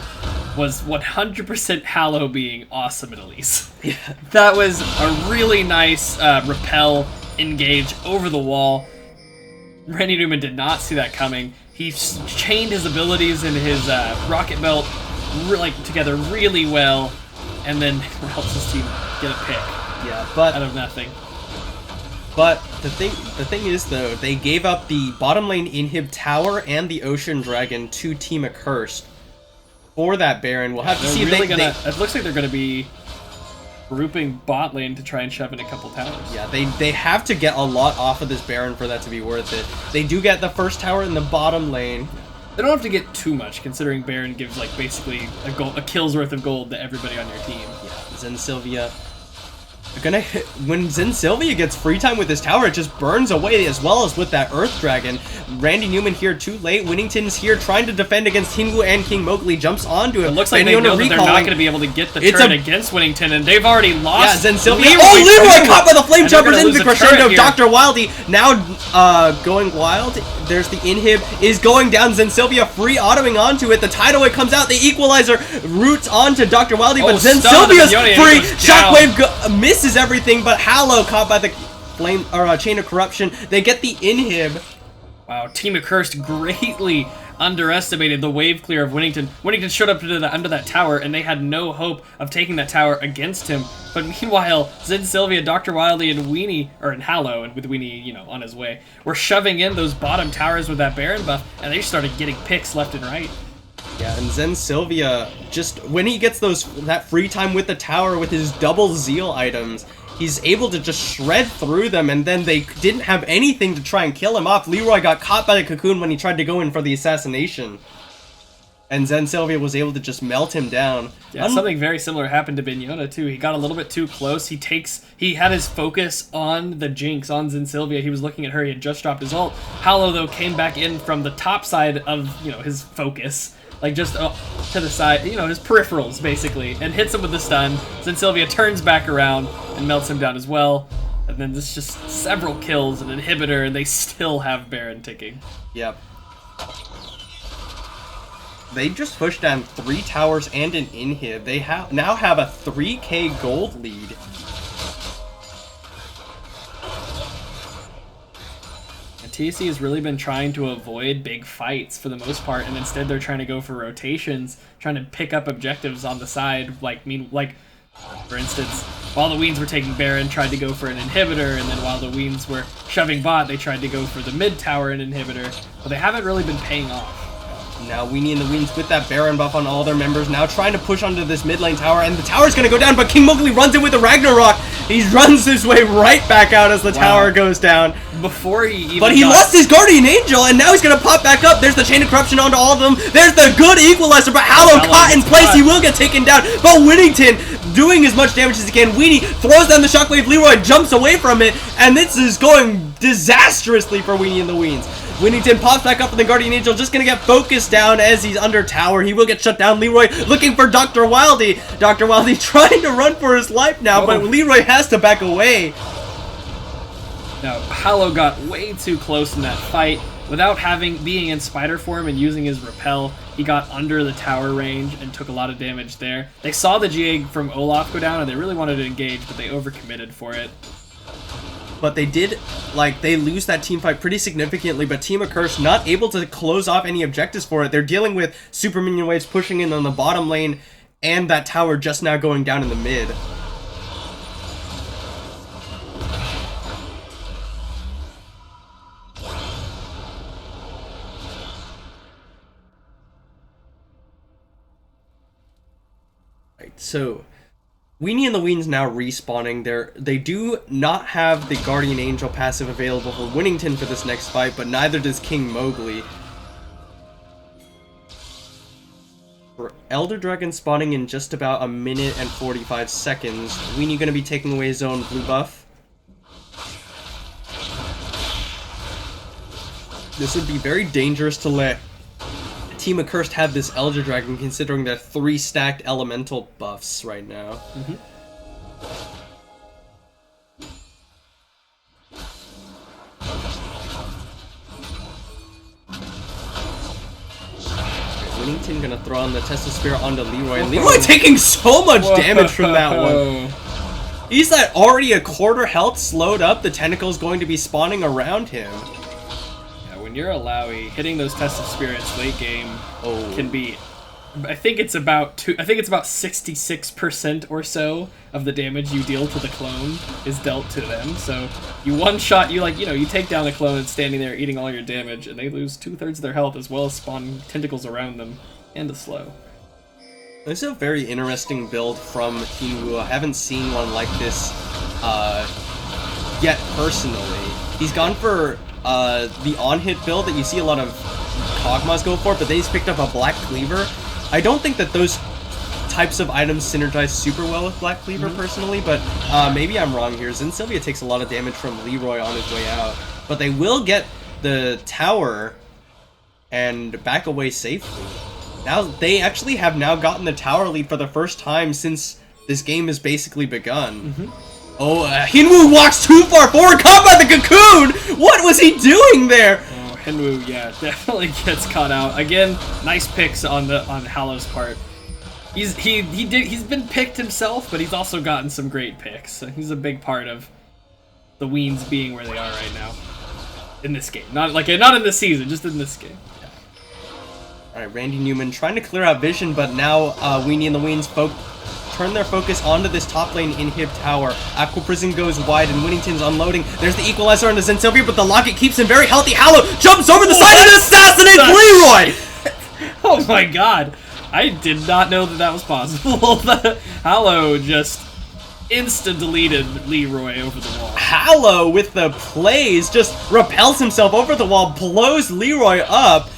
Speaker 2: was 100% Hallow being awesome at Elise.
Speaker 1: Yeah.
Speaker 2: That was a really nice repel engage over the wall. Randy Newman did not see that coming. He chained his abilities and his rocket belt together really well, and then helps his team get a pick
Speaker 1: Yeah, but
Speaker 2: out of nothing.
Speaker 1: But the thing is though, they gave up the bottom lane inhib tower and the ocean dragon to Team Accursed for that Baron. We'll have to see if
Speaker 2: really it looks like they're gonna be grouping bot lane to try and shove in a couple towers.
Speaker 1: Yeah, they have to get a lot off of this Baron for that to be worth it. They do get the first tower in the bottom lane.
Speaker 2: They don't have to get too much, considering Baron gives like basically a kill's worth of gold to everybody on your team.
Speaker 1: Yeah, Zen Sylvia. When Zen Sylvia gets free time with this tower, it just burns away, as well as with that Earth Dragon. Randy Newman here too late. Winnington's here trying to defend against Hingu and King Mowgli. Jumps onto him.
Speaker 2: It looks like they know that they're not going to be able to get the turret against Winnington, and they've already lost.
Speaker 1: Yeah, Zen Sylvia. Leroy caught by the flame jumpers into the crescendo. Dr. Wildy now going wild. There's the inhib is going down. Zen Sylvia free autoing onto it. The tidal wave comes out. The equalizer roots onto Dr. Wildy, but Zen Sylvia's free. Shockwave misses everything, but Hallow caught by the flame or chain of corruption. They get the inhib.
Speaker 2: Wow, Team Accursed greatly underestimated the wave clear of Winnington. Winnington showed up under that tower, and they had no hope of taking that tower against him. But meanwhile, Zen Sylvia, Dr. Wildy, and Weenie, or in Hallow, and with Weenie, you know, on his way, were shoving in those bottom towers with that Baron buff, and they started getting picks left and right.
Speaker 1: Yeah, and Zen Sylvia, just when he gets that free time with the tower with his double zeal items, he's able to just shred through them, and then they didn't have anything to try and kill him off. Leroy got caught by the cocoon when he tried to go in for the assassination. And Zen Sylvia was able to just melt him down.
Speaker 2: Yeah, something very similar happened to Bignona too. He got a little bit too close. He had his focus on the Jinx, on Zen Sylvia. He was looking at her. He had just dropped his ult. Hallow though came back in from the top side of, you know, his focus. Like just to the side, you know, his peripherals basically, and hits him with the stun. Zen Sylvia turns back around and melts him down as well. And then there's just several kills, an inhibitor, and they still have Baron ticking.
Speaker 1: Yep. They just pushed down 3 towers and an inhib. They now have a 3k gold lead.
Speaker 2: TAC has really been trying to avoid big fights for the most part, and instead they're trying to go for rotations, trying to pick up objectives on the side. Like for instance, while the Weens were taking Baron, tried to go for an inhibitor, and then while the Weens were shoving bot, they tried to go for the mid tower and inhibitor, but they haven't really been paying off.
Speaker 1: Now Weenie and the Weens with that Baron buff on all their members, now trying to push onto this mid lane tower, and the tower's gonna go down, but King Mowgli runs in with the Ragnarok. He runs his way right back out as the tower goes down.
Speaker 2: Before he even
Speaker 1: But he lost his Guardian Angel, and now he's gonna pop back up. There's the Chain of Corruption onto all of them. There's the good equalizer, but Hallow caught in place. He will get taken down, but Winnington doing as much damage as he can. Weenie throws down the Shockwave. Leroy jumps away from it, and this is going disastrously for Weenie and the Weens. Winnington pops back up with the Guardian Angel, just gonna get focused down as he's under tower. He will get shut down. Leroy looking for Dr. Wildy. Dr. Wildy trying to run for his life now, but Leroy has to back away.
Speaker 2: Now, Hallow got way too close in that fight. Without being in spider form and using his repel, he got under the tower range and took a lot of damage there. They saw the G-Egg from Olaf go down, and they really wanted to engage, but they overcommitted for it.
Speaker 1: But they did, they lose that team fight pretty significantly, but Team Accursed not able to close off any objectives for it. They're dealing with super minion waves pushing in on the bottom lane, and that tower just now going down in the mid. Right, so Weenie and the Weens now respawning. They do not have the Guardian Angel passive available for Winnington for this next fight, but neither does King Mowgli. For Elder Dragon spawning in just about a minute and 45 seconds. Weenie going to be taking away his own blue buff. This would be very dangerous to let Team Accursed have this Elder Dragon, considering their 3 stacked elemental buffs right now. Winnington gonna throw on the Test of Spirit onto Leroy. Leroy taking so much damage from that one. He's at already a quarter health slowed up. The tentacle's going to be spawning around him.
Speaker 2: When you're a Lowy, hitting those Test of Spirits late game can be I think it's about 66% or so of the damage you deal to the clone is dealt to them. So you one shot, you take down the clone and standing there eating all your damage, and they lose 2/3 of their health as well as spawn tentacles around them and a slow.
Speaker 1: This is a very interesting build from Hinwu. I haven't seen one like this yet personally. He's gone for the on-hit build that you see a lot of Kog'Maws go for, but they just picked up a Black Cleaver. I don't think that those types of items synergize super well with Black Cleaver personally, but maybe I'm wrong here. Zensilvia takes a lot of damage from Leroy on his way out, but they will get the tower and back away safely. Now they actually have now gotten the tower lead for the first time since this game has basically begun. Oh, Hinwu walks too far forward, caught by the cocoon! What was he doing there?
Speaker 2: Oh, Hinwu, yeah, definitely gets caught out. Again, nice picks on Hallow's part. He's been picked himself, but he's also gotten some great picks. So he's a big part of the Weens being where they are right now in this game. Not in this season, just in this game.
Speaker 1: Alright, Randy Newman trying to clear out vision, but now Weenie and the Weens turn their focus onto this top lane inhib tower. Aqua Prison goes wide and Winnington's unloading. There's the equalizer on the Zensilvia, but the locket keeps him very healthy. Hallow jumps over the side and assassinates Leroy!
Speaker 2: Oh my god. I did not know that was possible. Hallow just insta-deleted Leroy over the wall.
Speaker 1: Hallow, with the plays, just repels himself over the wall, blows Leroy up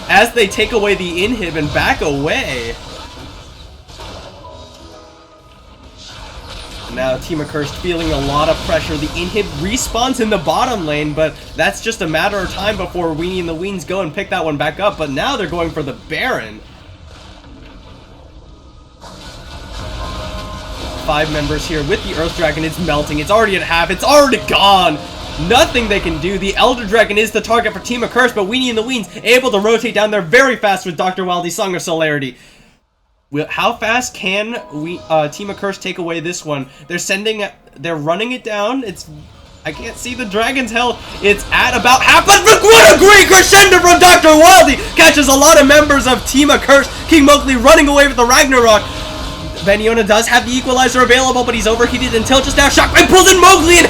Speaker 1: as they take away the inhib and back away. Now Team Accursed feeling a lot of pressure. The inhib respawns in the bottom lane, but that's just a matter of time before Weenie and the Weens go and pick that one back up. But now they're going for the Baron. 5 members here with the Earth Dragon. It's melting. It's already at half. It's already gone. Nothing they can do. The Elder Dragon is the target for Team Accursed, but Weenie and the Weens able to rotate down there very fast with Dr. Wildy's Song of Celerity. How fast can Team Accursed take away this one? They're running it down. I can't see the dragon's health. It's at about half, but look what a great crescendo from Dr. Wildy! Catches a lot of members of Team Accursed. King Mowgli running away with the Ragnarok. Beniona does have the equalizer available, but he's overheated until just now. Shockwave pulls in Mowgli and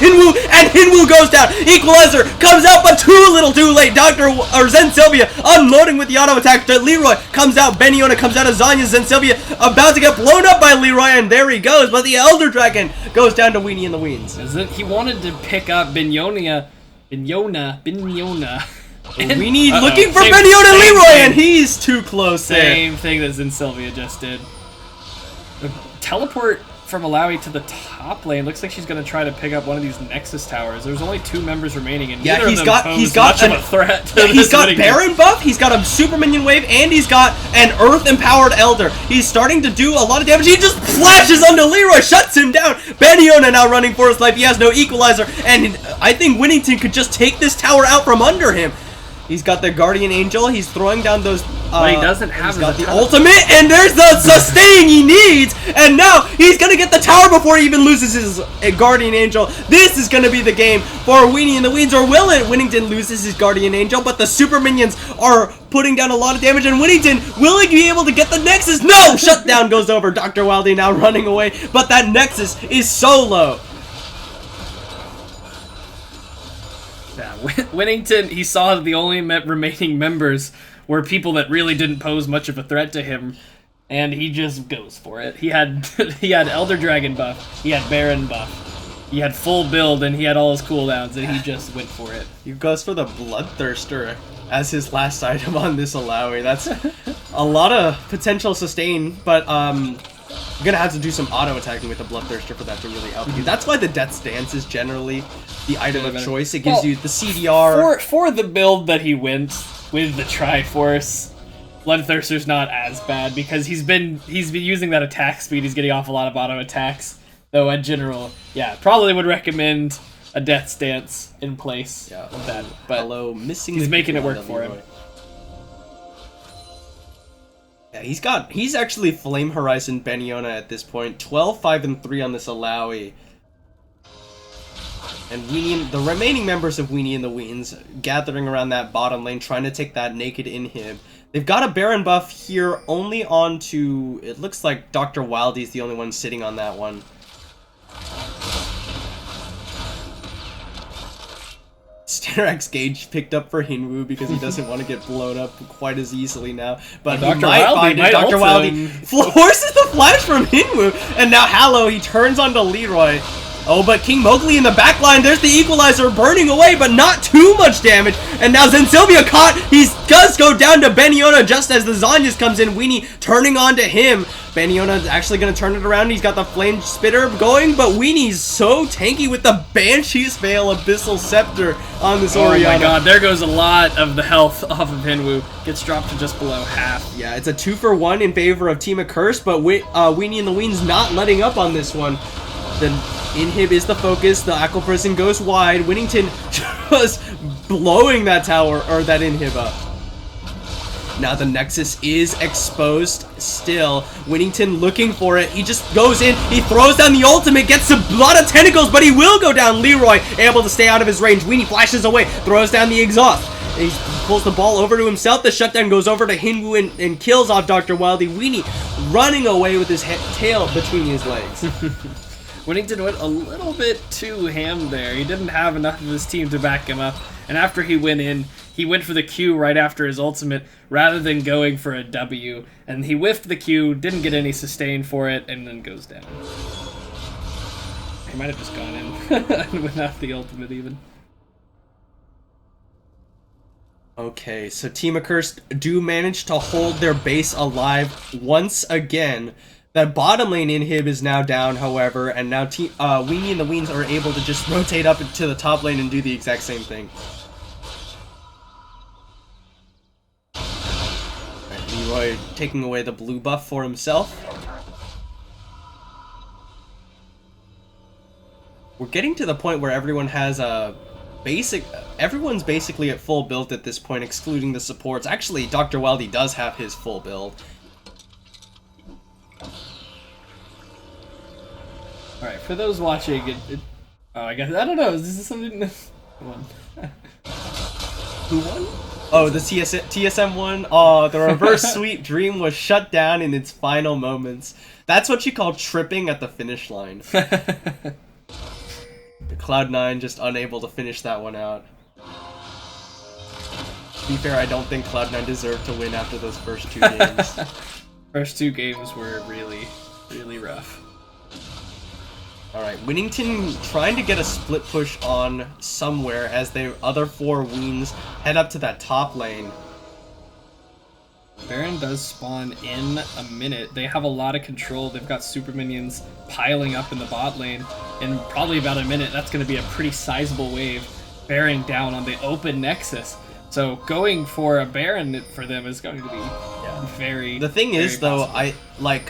Speaker 1: Hinwu goes down. Equalizer comes out, but too little too late. Zensilvia unloading with the auto attack. Leroy comes out. Beniona comes out of Zanya's Zensilvia about to get blown up by Leroy, and there he goes. But the Elder Dragon goes down to Weenie and the Weens.
Speaker 2: He wanted to pick up Beniona.
Speaker 1: Weenie looking for Beniona and Leroy, and he's too close there.
Speaker 2: Same thing that Zensilvia just did. The teleport from Alawi to the top lane looks like she's going to try to pick up one of these Nexus towers. There's only 2 members remaining, and neither of them pose much of a threat.
Speaker 1: He's got Baron buff, he's got a super minion wave, and he's got an Earth empowered Elder. He's starting to do a lot of damage. He just flashes onto Leroy, shuts him down. Beniona now running for his life. He has no equalizer, and I think Winnington could just take this tower out from under him. He's got the Guardian Angel. He's throwing down those.
Speaker 2: But he doesn't have.
Speaker 1: He's got the ultimate, and there's the sustain he needs. And now he's gonna get the tower before he even loses his Guardian Angel. This is gonna be the game for Weenie and the Weens, or will it? Winnington loses his Guardian Angel, but the super minions are putting down a lot of damage. And Winnington, will he be able to get the Nexus? No! Shutdown goes over. Dr. Wildy now running away, but that Nexus is so low.
Speaker 2: Yeah, Winnington, he saw the only remaining members were people that really didn't pose much of a threat to him, and he just goes for it. He had Elder Dragon buff, he had Baron buff, he had full build, and he had all his cooldowns, and he just went for it.
Speaker 1: He goes for the Bloodthirster as his last item on this Alawi. That's a lot of potential sustain, but you're gonna have to do some auto attacking with the Bloodthirster for that to really help you. That's why the Death's Dance is generally the item of choice. It gives you the CDR.
Speaker 2: For the build that he went with the Triforce, Bloodthirster's not as bad because he's been using that attack speed. He's getting off a lot of auto attacks. Though in general, yeah, probably would recommend a Death's Dance in place of that. But he's making it work for him.
Speaker 1: Yeah, he's actually Flame Horizon Beniona at this point. 12, 5, and 3 on this Alawi. And the remaining members of Weenie and the Weens gathering around that bottom lane, trying to take that naked inhib. They've got a Baron buff here only on to... It looks like Dr. Wildy's the only one sitting on that one. Sterak's Gauge picked up for Hinwu because he doesn't want to get blown up quite as easily now. But he might find it. Dr. Wildy forces the flash from Hinwu. And now Hallow, he turns onto Leroy. Oh, but King Mowgli in the back line, there's the equalizer burning away, but not too much damage. And now Zensylvia caught. He does go down to Beniona just as the Zanyas comes in. Weenie turning on to him. Beniona's actually going to turn it around. He's got the Flame Spitter going, but Weenie's so tanky with the Banshee's Veil Abyssal Scepter on this Orianna.
Speaker 2: Oh my god, there goes a lot of the health off of Hinwu. Gets dropped to just below half.
Speaker 1: Yeah, it's a 2-for-1 in favor of Team Accursed, but Weenie and the Ween's not letting up on this one. The Inhib is the focus. The Aqua Prison goes wide. Winnington just blowing that tower, or that Inhib up. Now the Nexus is exposed still. Winnington looking for it. He just goes in. He throws down the ultimate. Gets a lot of tentacles, but he will go down. Leroy able to stay out of his range. Weenie flashes away. Throws down the exhaust. He pulls the ball over to himself. The shutdown goes over to Hinwu and kills off Dr. Wildy. Weenie running away with his tail between his legs.
Speaker 2: Winnington went a little bit too ham there. He didn't have enough of his team to back him up. And after he went in, he went for the Q right after his ultimate rather than going for a W. And he whiffed the Q, didn't get any sustain for it, and then goes down. He might have just gone in without the ultimate even.
Speaker 1: Okay, so Team Accursed do manage to hold their base alive once again. That bottom lane Inhib is now down, however, and now Weenie and the Weens are able to just rotate up to the top lane and do the exact same thing. Right, Leroy taking away the blue buff for himself. We're getting to the point where everyone has a everyone's basically at full build at this point, excluding the supports. Actually, Dr. Wildy does have his full build.
Speaker 2: Alright, for those watching, oh, I guess, I don't know, is this something
Speaker 1: Who won? Oh, the TSM won? Oh, the reverse sweep dream was shut down in its final moments. That's what you call tripping at the finish line. The Cloud9 just unable to finish that one out. To be fair, I don't think Cloud9 deserved to win after those first 2 games.
Speaker 2: First 2 games were really, really rough.
Speaker 1: Alright, Winnington trying to get a split push on somewhere as the other 4 Weens head up to that top lane.
Speaker 2: Baron does spawn in a minute. They have a lot of control. They've got super minions piling up in the bot lane. In probably about a minute, that's going to be a pretty sizable wave bearing down on the open Nexus. So going for a Baron for them is going to be very...
Speaker 1: The thing is,
Speaker 2: possible.
Speaker 1: though,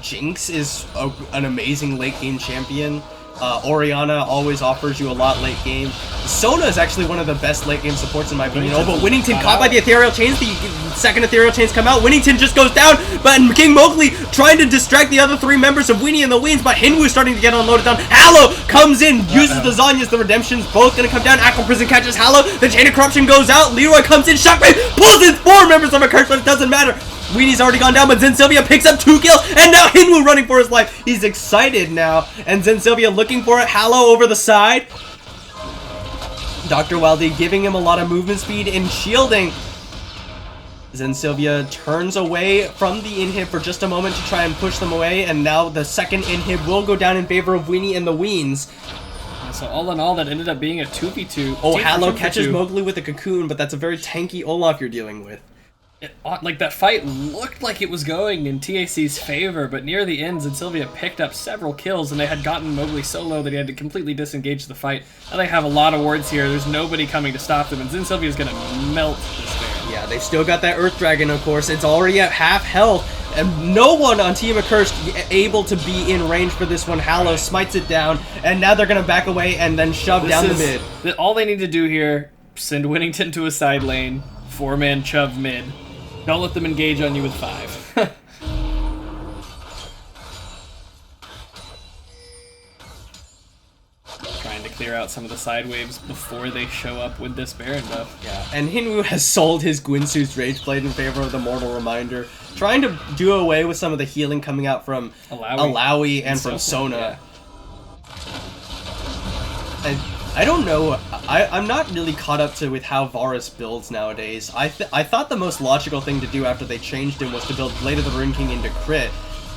Speaker 1: Jinx is an amazing late game champion. Orianna always offers you a lot late game. Sona is actually one of the best late game supports in my opinion. Oh, but Winnington caught by the Ethereal Chains. The second Ethereal Chains come out. Winnington just goes down, but King Mowgli trying to distract the other 3 members of Weenie and the Weens, but Hinwu starting to get unloaded down. Hallow comes in, uses the Zanyas, the Redemption's both gonna come down. Aqua Prison catches Hallow. The Chain of Corruption goes out. Leroy comes in, Shockwave pulls in 4 members of a curse, but it doesn't matter. Weenie's already gone down, but Zensylvia picks up 2 kills, and now Hinwu running for his life. He's excited now, and Zensylvia looking for it. Hallow over the side. Dr. Wildy giving him a lot of movement speed and shielding. Zensylvia turns away from the Inhib for just a moment to try and push them away, and now the second Inhib will go down in favor of Weenie and the Weens.
Speaker 2: So all in all, that ended up being a 2v2.
Speaker 1: Oh, Hallow catches Mowgli with a cocoon, but that's a very tanky Olaf you're dealing with.
Speaker 2: Like, that fight looked like it was going in TAC's favor, but near the end, Zensylvia picked up several kills, and they had gotten Mowgli so low that he had to completely disengage the fight. Now they have a lot of wards here. There's nobody coming to stop them, and Zensylvia's gonna melt this bear.
Speaker 1: Yeah, they've still got that Earth Dragon, of course. It's already at half health, and no one on Team Accursed able to be in range for this one. Hallow smites it down, and now they're gonna back away and then shove down the mid.
Speaker 2: All they need to do here, send Winnington to a side lane, 4-man shove mid. Don't let them engage on you with 5. Trying to clear out some of the side waves before they show up with this Baron buff.
Speaker 1: Yeah, and Hinwu has sold his Guinsoo's Rage Blade in favor of the Mortal Reminder, trying to do away with some of the healing coming out from Alawi and from Sona.
Speaker 2: Yeah.
Speaker 1: And I don't know, I'm not really caught up to with how Varus builds nowadays. I thought the most logical thing to do after they changed him was to build Blade of the Ruin King into crit,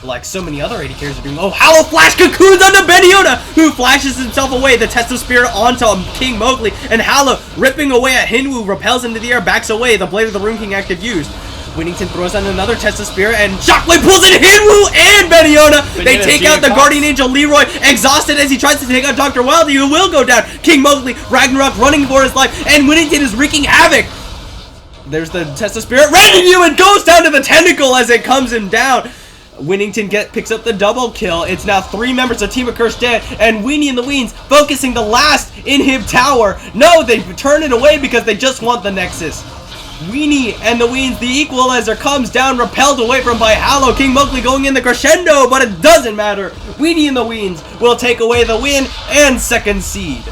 Speaker 1: like so many other AD carries are doing. Oh, Hallow Flash cocoons onto Beniona, who flashes himself away, the Test of Spirit onto King Mowgli, and Hallow ripping away at Hinwu, repels into the air, backs away, the Blade of the Ruin King active used. Winnington throws on another Test of Spirit, and Shockwave pulls in Hinwu and Beniona. They take out the Guardian Angel Leroy, exhausted as he tries to take out Dr. Wildy, who will go down. King Mowgli, Ragnarok running for his life, and Winnington is wreaking havoc. There's the Test of Spirit, Retinue, and goes down to the tentacle as it comes him down. Winnington picks up the double kill. It's now 3 members of Team Accursed dead, and Weenie and the Weens focusing the last Inhib tower. No, they turn it away because they just want the Nexus. Weenie and the Weens, the equalizer comes down, repelled away from by Hallow. King Mowgli going in the crescendo, but it doesn't matter. Weenie and the Weens will take away the win and 2nd seed.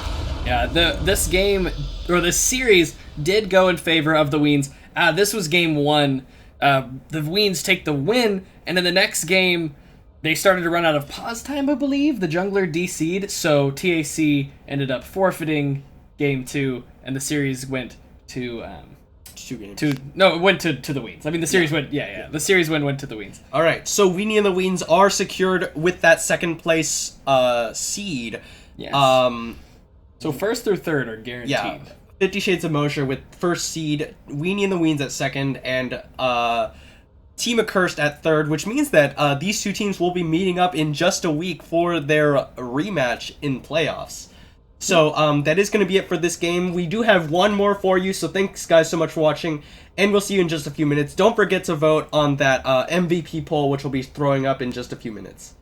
Speaker 2: Yeah, this game, or this series, did go in favor of the Weens. This was game 1. The Weens take the win, and in the next game, they started to run out of pause time, I believe. The jungler DC'd, so TAC ended up forfeiting game 2, and the series went to...
Speaker 1: 2 games.
Speaker 2: It went to the Weens. I mean, the series went, the series went to the Weens.
Speaker 1: All right, so Weenie and the Weens are secured with that 2nd place seed.
Speaker 2: Yes. So 1st through 3rd are guaranteed.
Speaker 1: Yeah. 50 Shades of Mosher with 1st seed, Weenie and the Weens at 2nd, and Team Accursed at 3rd, which means that these 2 teams will be meeting up in just a week for their rematch in playoffs. So that is going to be it for this game. We do have one more for you, so thanks guys so much for watching, and we'll see you in just a few minutes. Don't forget to vote on that MVP poll, which we'll be throwing up in just a few minutes.